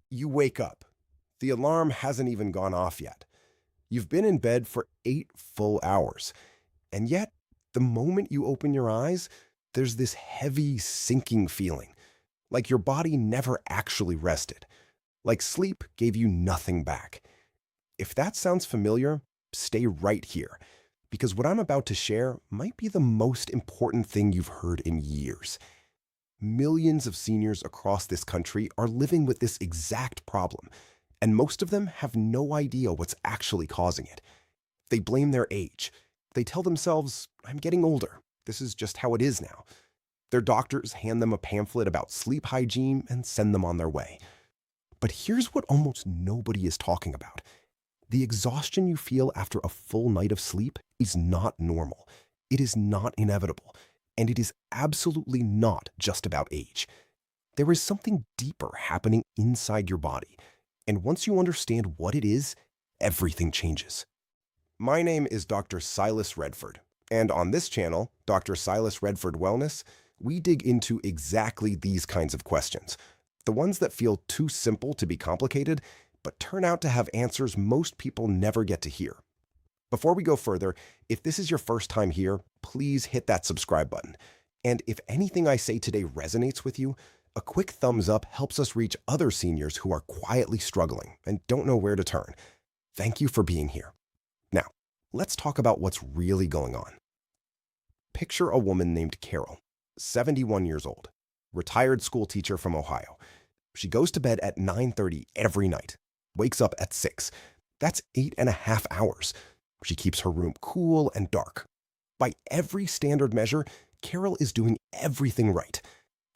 You wake up. The alarm hasn't even gone off yet. You've been in bed for 8 full hours. And yet, the moment you open your eyes, there's this heavy, sinking feeling, like your body never actually rested, like sleep gave you nothing back. If that sounds familiar, stay right here, because what I'm about to share might be the most important thing you've heard in years. Millions of seniors across this country are living with this exact problem, and most of them have no idea what's actually causing it. They blame their age. They tell themselves, I'm getting older. This is just how it is now. Their doctors hand them a pamphlet about sleep hygiene and send them on their way. But here's what almost nobody is talking about. The exhaustion you feel after a full night of sleep is not normal. It is not inevitable. And it is absolutely not just about age. There is something deeper happening inside your body. And once you understand what it is, everything changes. My name is Dr. Silas Redford. And on this channel, Dr. Silas Redford Wellness, we dig into exactly these kinds of questions. The ones that feel too simple to be complicated, but turn out to have answers most people never get to hear. Before we go further, if this is your first time here, please hit that subscribe button. And if anything I say today resonates with you, a quick thumbs up helps us reach other seniors who are quietly struggling and don't know where to turn. Thank you for being here. Now, let's talk about what's really going on. Picture a woman named Carol, 71 years old, retired school teacher from Ohio. She goes to bed at 9:30 every night, wakes up at 6. That's 8.5 hours. She keeps her room cool and dark. By every standard measure, Carol is doing everything right.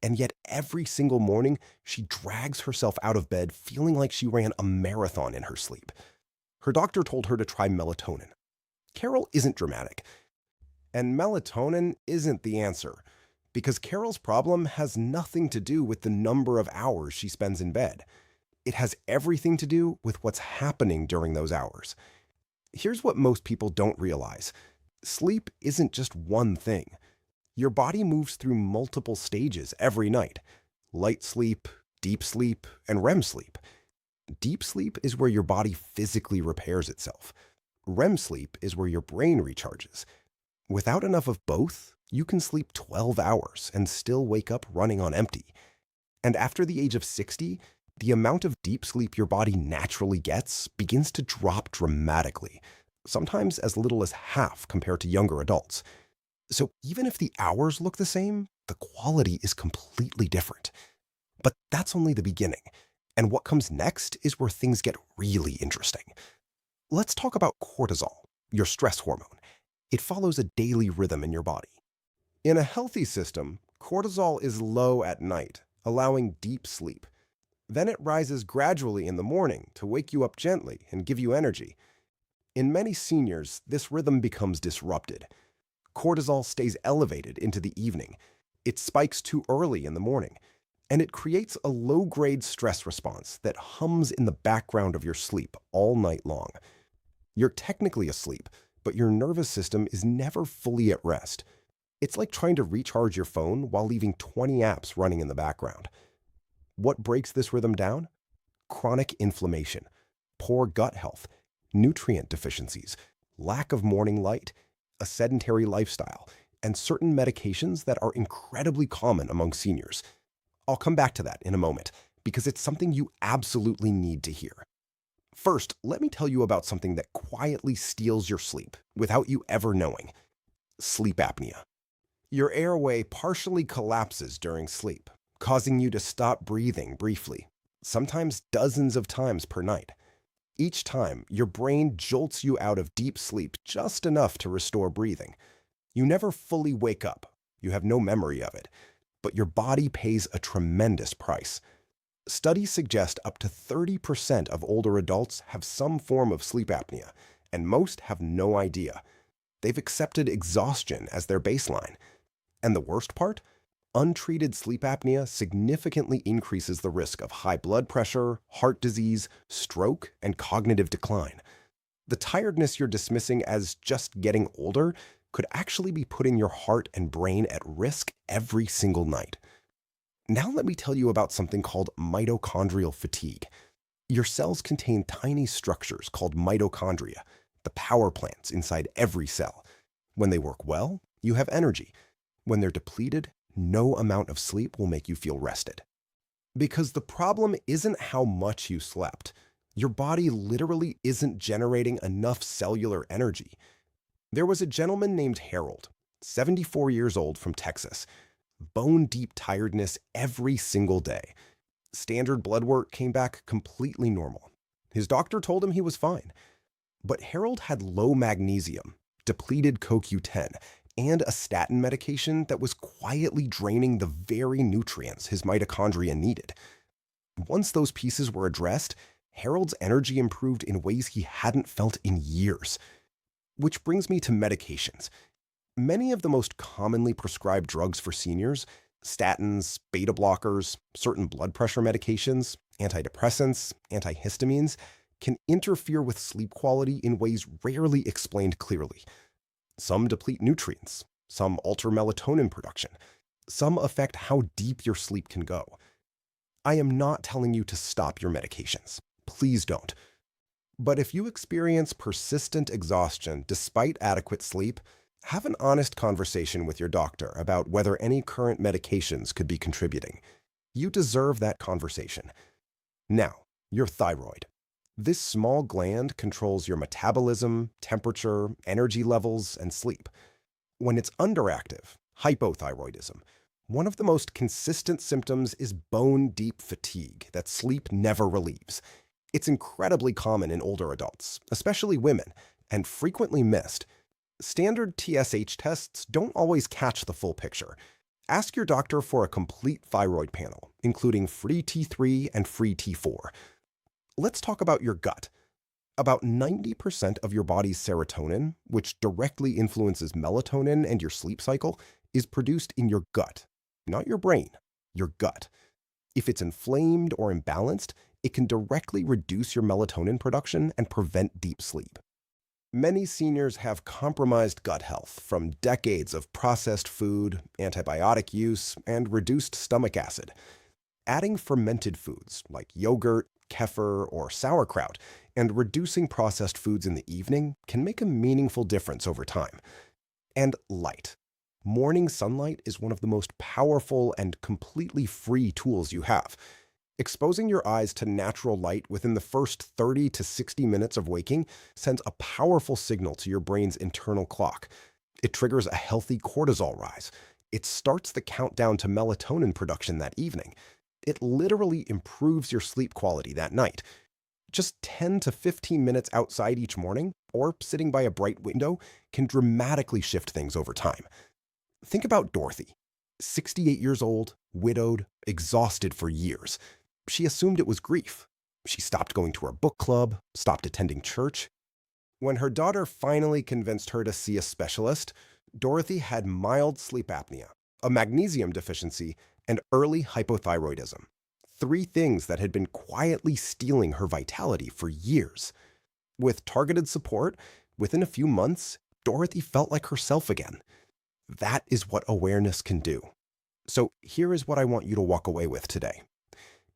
And yet every single morning, she drags herself out of bed feeling like she ran a marathon in her sleep. Her doctor told her to try melatonin. Carol isn't dramatic. And melatonin isn't the answer, because Carol's problem has nothing to do with the number of hours she spends in bed. It has everything to do with what's happening during those hours. Here's what most people don't realize. Sleep isn't just one thing. Your body moves through multiple stages every night. Light sleep, deep sleep, and REM sleep. Deep sleep is where your body physically repairs itself. REM sleep is where your brain recharges. Without enough of both, you can sleep 12 hours and still wake up running on empty. And after the age of 60, the amount of deep sleep your body naturally gets begins to drop dramatically, sometimes as little as half compared to younger adults. So even if the hours look the same, the quality is completely different. But that's only the beginning. And what comes next is where things get really interesting. Let's talk about cortisol, your stress hormone. It follows a daily rhythm in your body. In a healthy system, cortisol is low at night, allowing deep sleep. Then it rises gradually in the morning to wake you up gently and give you energy. In many seniors, this rhythm becomes disrupted. Cortisol stays elevated into the evening. It spikes too early in the morning, and it creates a low-grade stress response that hums in the background of your sleep all night long. You're technically asleep, but your nervous system is never fully at rest. It's like trying to recharge your phone while leaving 20 apps running in the background. What breaks this rhythm down? Chronic inflammation, poor gut health, nutrient deficiencies, lack of morning light, a sedentary lifestyle, and certain medications that are incredibly common among seniors. I'll come back to that in a moment, because it's something you absolutely need to hear. First, let me tell you about something that quietly steals your sleep without you ever knowing. Sleep apnea. Your airway partially collapses during sleep, causing you to stop breathing briefly, sometimes dozens of times per night. Each time, your brain jolts you out of deep sleep just enough to restore breathing. You never fully wake up. You have no memory of it. But your body pays a tremendous price. Studies suggest up to 30% of older adults have some form of sleep apnea, and most have no idea. They've accepted exhaustion as their baseline. And the worst part? Untreated sleep apnea significantly increases the risk of high blood pressure, heart disease, stroke, and cognitive decline. The tiredness you're dismissing as just getting older could actually be putting your heart and brain at risk every single night. Now let me tell you about something called mitochondrial fatigue. Your cells contain tiny structures called mitochondria, the power plants inside every cell. When they work well, you have energy. When they're depleted, no amount of sleep will make you feel rested. Because the problem isn't how much you slept. Your body literally isn't generating enough cellular energy. There was a gentleman named Harold, 74 years old, from Texas. Bone-deep tiredness every single day. Standard blood work came back completely normal. His doctor told him he was fine. But Harold had low magnesium, depleted CoQ10, and a statin medication that was quietly draining the very nutrients his mitochondria needed. Once those pieces were addressed, Harold's energy improved in ways he hadn't felt in years. Which brings me to medications. Many of the most commonly prescribed drugs for seniors, statins, beta blockers, certain blood pressure medications, antidepressants, antihistamines, can interfere with sleep quality in ways rarely explained clearly. Some deplete nutrients, some alter melatonin production, some affect how deep your sleep can go. I am not telling you to stop your medications. Please don't. But if you experience persistent exhaustion despite adequate sleep, have an honest conversation with your doctor about whether any current medications could be contributing. You deserve that conversation. Now, your thyroid. This small gland controls your metabolism, temperature, energy levels, and sleep. When it's underactive, hypothyroidism, one of the most consistent symptoms is bone-deep fatigue that sleep never relieves. It's incredibly common in older adults, especially women, and frequently missed. Standard TSH tests don't always catch the full picture. Ask your doctor for a complete thyroid panel, including free T3 and free T4. Let's talk about your gut. About 90% of your body's serotonin, which directly influences melatonin and your sleep cycle, is produced in your gut, not your brain, your gut. If it's inflamed or imbalanced, it can directly reduce your melatonin production and prevent deep sleep. Many seniors have compromised gut health from decades of processed food, antibiotic use, and reduced stomach acid. Adding fermented foods like yogurt, kefir, or sauerkraut, and reducing processed foods in the evening can make a meaningful difference over time. And light. Morning sunlight is one of the most powerful and completely free tools you have. Exposing your eyes to natural light within the first 30 to 60 minutes of waking sends a powerful signal to your brain's internal clock. It triggers a healthy cortisol rise. It starts the countdown to melatonin production that evening. It literally improves your sleep quality that night. Just 10 to 15 minutes outside each morning, or sitting by a bright window, can dramatically shift things over time. Think about Dorothy, 68 years old, widowed, exhausted for years. She assumed it was grief. She stopped going to her book club, stopped attending church. When her daughter finally convinced her to see a specialist, Dorothy had mild sleep apnea, a magnesium deficiency, and early hypothyroidism. 3 things that had been quietly stealing her vitality for years. With targeted support, within a few months, Dorothy felt like herself again. That is what awareness can do. So here is what I want you to walk away with today.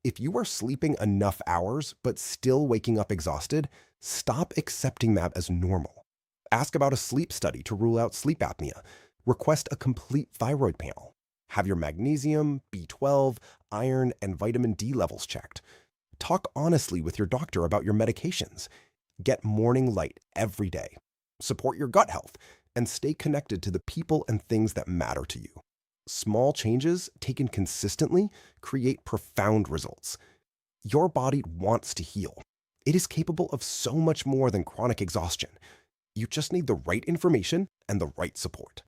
If you are sleeping enough hours but still waking up exhausted, stop accepting that as normal. Ask about a sleep study to rule out sleep apnea. Request a complete thyroid panel. Have your magnesium, B12, iron, and vitamin D levels checked. Talk honestly with your doctor about your medications. Get morning light every day. Support your gut health, and stay connected to the people and things that matter to you. Small changes, taken consistently, create profound results. Your body wants to heal. It is capable of so much more than chronic exhaustion. You just need the right information and the right support.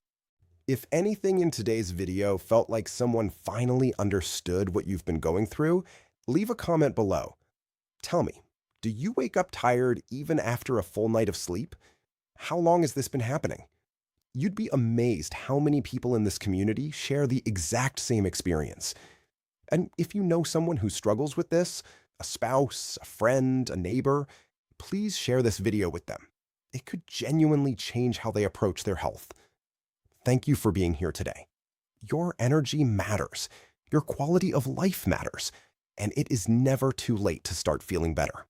If anything in today's video felt like someone finally understood what you've been going through, leave a comment below. Tell me, do you wake up tired even after a full night of sleep? How long has this been happening? You'd be amazed how many people in this community share the exact same experience. And if you know someone who struggles with this, a spouse, a friend, a neighbor, please share this video with them. It could genuinely change how they approach their health. Thank you for being here today. Your energy matters. Your quality of life matters. and it is never too late to start feeling better.